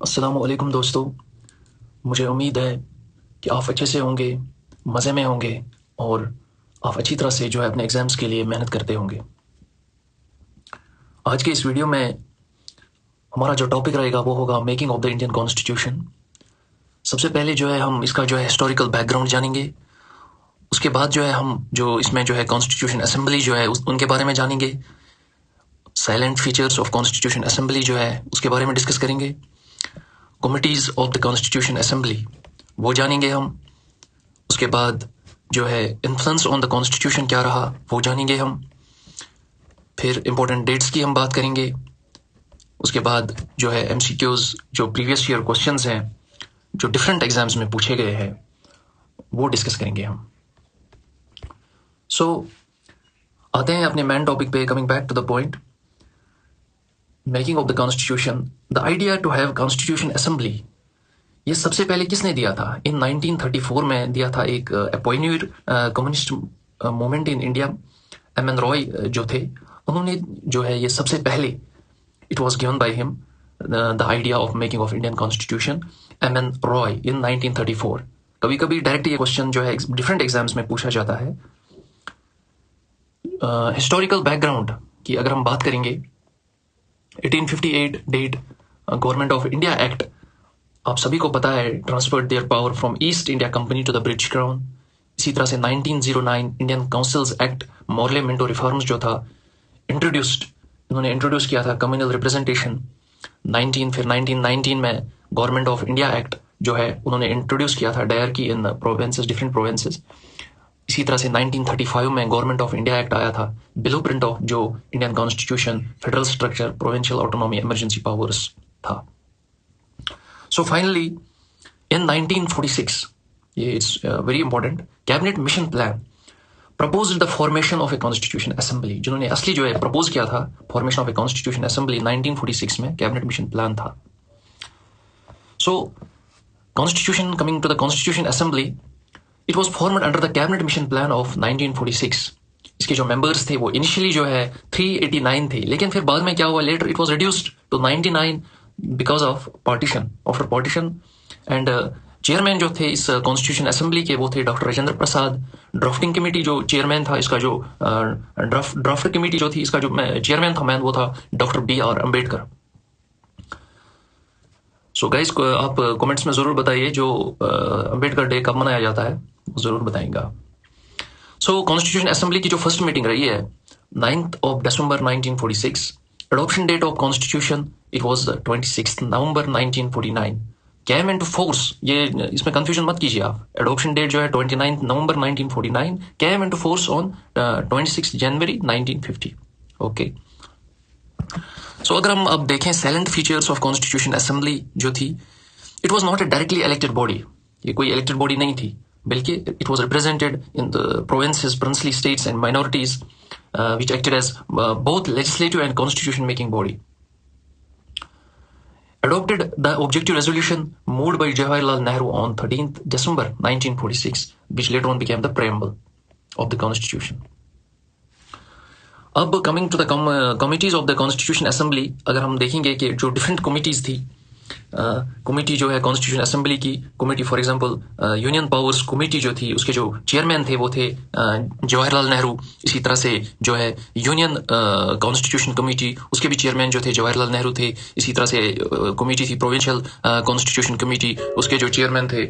अस्सलामु अलैकुम दोस्तों। मुझे उम्मीद है कि आप अच्छे से होंगे, मज़े में होंगे और आप अच्छी तरह से जो है अपने एग्ज़ाम्स के लिए मेहनत करते होंगे। आज के इस वीडियो में हमारा जो टॉपिक रहेगा वो होगा making of the Indian constitution. सबसे पहले जो है हम इसका जो है हिस्टोरिकल बैकग्राउंड जानेंगे। उसके बाद जो है हम जो इसमें जो है कॉन्स्टिट्यूशन असेंबली जो है उनके बारे में जानेंगे। Silent features of constitution assembly जो है उसके बारे में डिस्कस करेंगे। Committees of the constitution assembly वो जानेंगे हम। उसके बाद जो है इन्फ्लुएंस ऑन द कॉन्स्टिट्यूशन क्या रहा वो जानेंगे हम। फिर इम्पोर्टेंट डेट्स की हम बात करेंगे। उसके बाद जो है एमसीक्यूज जो प्रीवियस ईयर क्वेश्चंस हैं जो डिफरेंट एग्जाम्स में पूछे गए हैं वो डिस्कस करेंगे हम। सो आते हैं अपने मेन टॉपिक पे। Coming back to the point, making of the constitution, the idea to have constitution assembly ये सबसे पहले किसने दिया था? इन 1934 में दिया था एक pioneer communist movement in India, M N. Roy जो थे, उन्होंने जो है ये सबसे पहले it was given by him the idea of making of Indian constitution, M N. Roy in 1934। कभी कभी डायरेक्ट ये क्वेश्चन जो है डिफरेंट एग्जाम्स में पूछा जाता है। हिस्टोरिकल बैकग्राउंड की अगर हम बात करेंगे, 1858 that Government of India Act, आप सभी को पता है, transferred their power from East India Company to the British Crown. इसी तरह से 1909 Indian councils Act, Morley Minto reforms जो था इन्होंने इंट्रोड्यूस किया था कम्युनल रिप्रेजेंटेशन। फिर 1919 में गवर्नमेंट ऑफ इंडिया एक्ट जो है उन्होंने इंट्रोड्यूस किया था डायरकी इन प्रोविंसेस, डिफरेंट प्रोविंसेस। इसी तरह से 1935 में गवर्नमेंट ऑफ इंडिया एक्ट आया था, ब्लूप्रिंट ऑफ जो Indian constitution, federal structure, provincial autonomy, emergency powers था। So finally, in 1946, it's very important, Cabinet Mission Plan proposed the formation of a Constitution Assembly। जिन्होंने असली जो है प्रपोज किया था formation of a constitution assembly 1946 में cabinet mission plan था। So constitution, coming to the constitution assembly, it was formed under the cabinet mission plan of 1946। इसके जो मेंबर्स थे वो इनिशियली जो है 389 थे, लेकिन फिर बाद में क्या हुआ, later it was reduced to 99 because of partition, after partition. And chairman जो थे इस कॉन्स्टिट्यूशन असेंबली के वो थे doctor Rajendra Prasad. Drafting committee जो चेयरमैन था इसका, जो ड्राफ्ट कमेटी जो थी इसका जो चेयरमैन था मैन, वो था doctor B.R. Ambedkar. So guys, आप कमेंट्स में ज़रूर बताइए जो अम्बेडकर डे कब मनाया जाता है, ज़रूर बताएंगा। सो कॉन्स्टिट्यूशन असेंबली की जो फर्स्ट मीटिंग रही है 9th of December 1946। Adoption date of Constitution it was 26th November 1949। Came into force, ये इसमें कंफ्यूजन मत कीजिए आप। एडॉप्शन डेट जो है 29 नवंबर 1949, came into force on 26 January 1950। Okay, so अगर हम अब देखें silent features of constitution assembly जो थी, it was not a directly elected body. ये कोई इलेक्टेड बॉडी नहीं थी, बल्कि it was represented in the provinces, princely states and minorities which acted as both legislative and constitution making body. Adopted the objective resolution moved by Jawaharlal Nehru on 13th December 1946, which later on became the preamble of the constitution. अब coming to the committees of the constitution assembly, अगर हम देखेंगे कि जो different committees थी, committee जो है constitution assembly की committee, for example union powers committee जो थी उसके जो चेयरमैन थे वो थे जवाहरलाल नेहरू। इसी तरह से जो है यूनियन कॉन्स्टिट्यूशन कमेटी, उसके भी चेयरमैन जो थे जवाहरलाल नेहरू थे। इसी तरह से कमेटी थी प्रोविंशियल कॉन्स्टिट्यूशन कमेटी, उसके जो चेयरमैन थे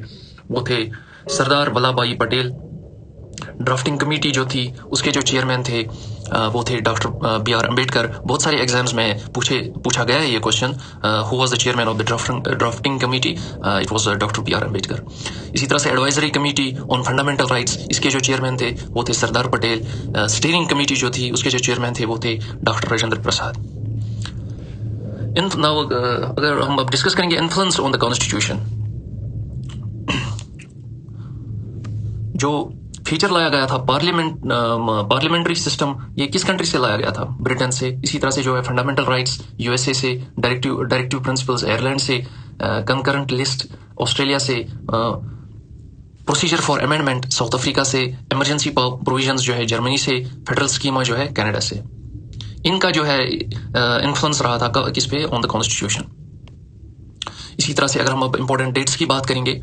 वो थे सरदार वल्लभ भाई पटेल। ड्राफ्टिंग कमेटी जो थी उसके जो चेयरमैन थे वो थे डॉक्टर B.R. अम्बेडकर। बहुत सारे एग्जाम्स में पूछा गया है ये question, who was the chairman of the drafting committee? It was doctor B.R. Ambedkar. इसी तरह से advisory committee on fundamental rights, इसके जो चेयरमैन थे वो थे सरदार पटेल। स्टीयरिंग कमेटी जो थी उसके जो चेयरमैन थे वो थे डॉक्टर राजेंद्र प्रसाद। अगर हम अब डिस्कस करेंगे इन्फ्लुएंस ऑन द कॉन्स्टिट्यूशन, जो फीचर लाया गया था पार्लियामेंट्री सिस्टम, ये किस कंट्री से लाया गया था? ब्रिटेन से। इसी तरह से जो है फंडामेंटल राइट्स USA से, डायरेक्टिव प्रिंसिपल्स आयरलैंड से, कंकरेंट लिस्ट ऑस्ट्रेलिया से, procedure for amendment south Africa से, इमरजेंसी प्रोविजंस जो है जर्मनी से, फेडरल स्कीमा जो है कनाडा से। इनका जो है इन्फ्लुएंस रहा था किस पे? On the constitution. इसी तरह से अगर हम अब इम्पोर्टेंट डेट्स की बात करेंगे,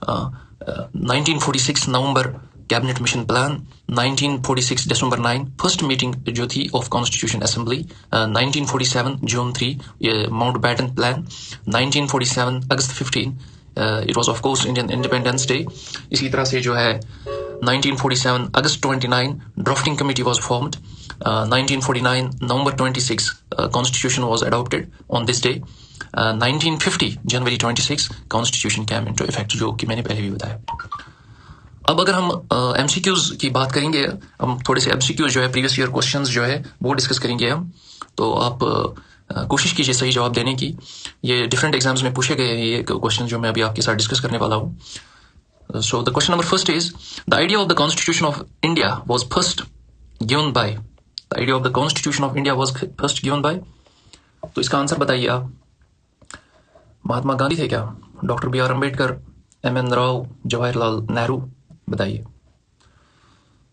1946 नवंबर कैबिनेट मिशन प्लान, 1946 दिसंबर 9 फर्स्ट मीटिंग जो थी ऑफ कॉन्स्टिट्यूशन असेंबली, 1947 जून 3 माउंट बैटन प्लान, 1947 अगस्त 15 it was of course Indian independence day. इसी तरह से जो है 1947 अगस्त 29 ड्राफ्टिंग कमेटी वाज फॉर्म्ड, 1949 नवंबर 26 constitution was adopted on this day, 1950 जनवरी 26 कॉन्स्टिट्यूशन कैम इनटू इफेक्ट, जो कि मैंने पहले भी बताया। अब अगर हम एमसीक्यूज की बात करेंगे, हम थोड़े से एमसीक्यूज जो है प्रीवियस ईयर क्वेश्चंस जो है वो डिस्कस करेंगे हम। तो आप कोशिश कीजिए सही जवाब देने की। ये डिफरेंट एग्जाम्स में पूछे गए हैं ये क्वेश्चन जो मैं अभी आपके साथ डिस्कस करने वाला हूँ। So the question number first is the idea of the constitution of India was first given by. The idea of the constitution of India was first given by. तो इसका आंसर बताइए आप। महात्मा गांधी थे क्या? Doctor B R Ambedkar, M N. Rao, Jawaharlal Nehru? बताइए।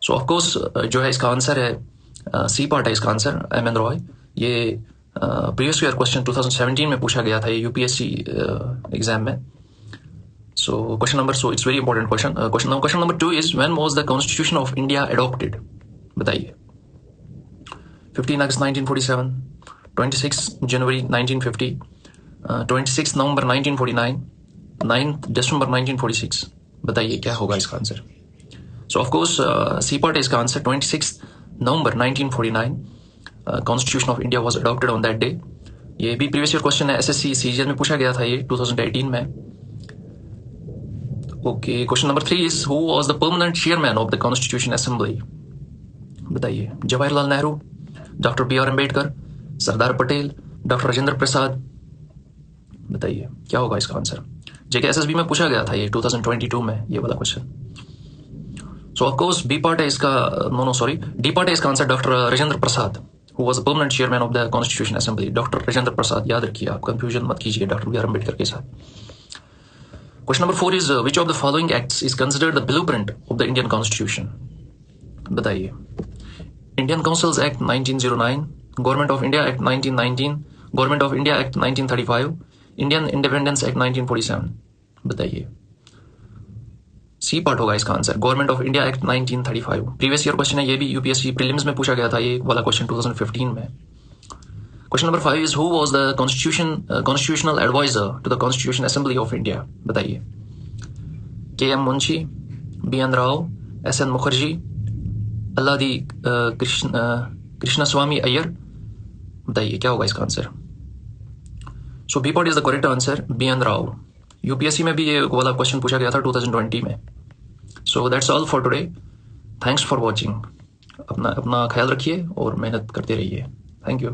So of course जो है इसका आंसर है सी पार्ट है इसका आंसर, एम.एन. रॉय। ये प्रीवियस ईयर क्वेश्चन 2017 में पूछा गया था ये यूपीएससी एग्जाम में। So question number, so it's very important question. Question number 2 is when was the constitution of India adopted? बताइए। 15 अगस्त 1947, 26 जनवरी 1950, 26 नवंबर 1949, 9 दिसंबर 1946? बताइए क्या होगा इसका answer. So of course C part है इसका answer, 26 November 1949 constitution of India was adopted on that day. ये भी previous year question है, एसएससी सीजीएल में पूछा गया था ये 2018 में। Okay, question number 3 is who was the permanent chairman of the constitution assembly? बताइए। Jawaharlal Nehru, doctor B R Ambedkar, Sardar Patel, doctor Rajendra Prasad? बताइए क्या होगा इसका आंसर। जेके एसएसबी में पूछा गया था ये 2022 में ये वाला question. So of course B part है इसका, डी पार्ट है इसका answer, doctor Rajendra Prasad, who was permanent chairman of the constitution assembly. Doctor Rajendra Prasad, याद रखिए आप, कंफ्यूजन मत कीजिए डॉक्टर बी आर अम्बेडकर के साथ। Question number 4 is which of the following acts is considered the blueprint of the Indian constitution? बताइए। Indian councils act 1909, government of India act 1919, government of India act 1935, Indian independence act 1947? बताइए। C part होगा इसका answer, government of India act 1935। Previous year question है ये भी, UPSC prelims में पूछा गया था ये वाला क्वेश्चन 2015 में। Question number 5 is who was the constitutional adviser to the constitution assembly of India? बताइए। K M. Munshi, B N. Rao, S N. Mukherjee, Alladi Krishnaswamy Iyer? बताइए क्या होगा इसका answer. So B part is the correct answer, B N. Rao. UPSC में भी ये वाला क्वेश्चन पूछा गया था 2020 में। So that's all for today. Thanks for watching. अपना ख्याल रखिए और मेहनत करते रहिए। Thank you.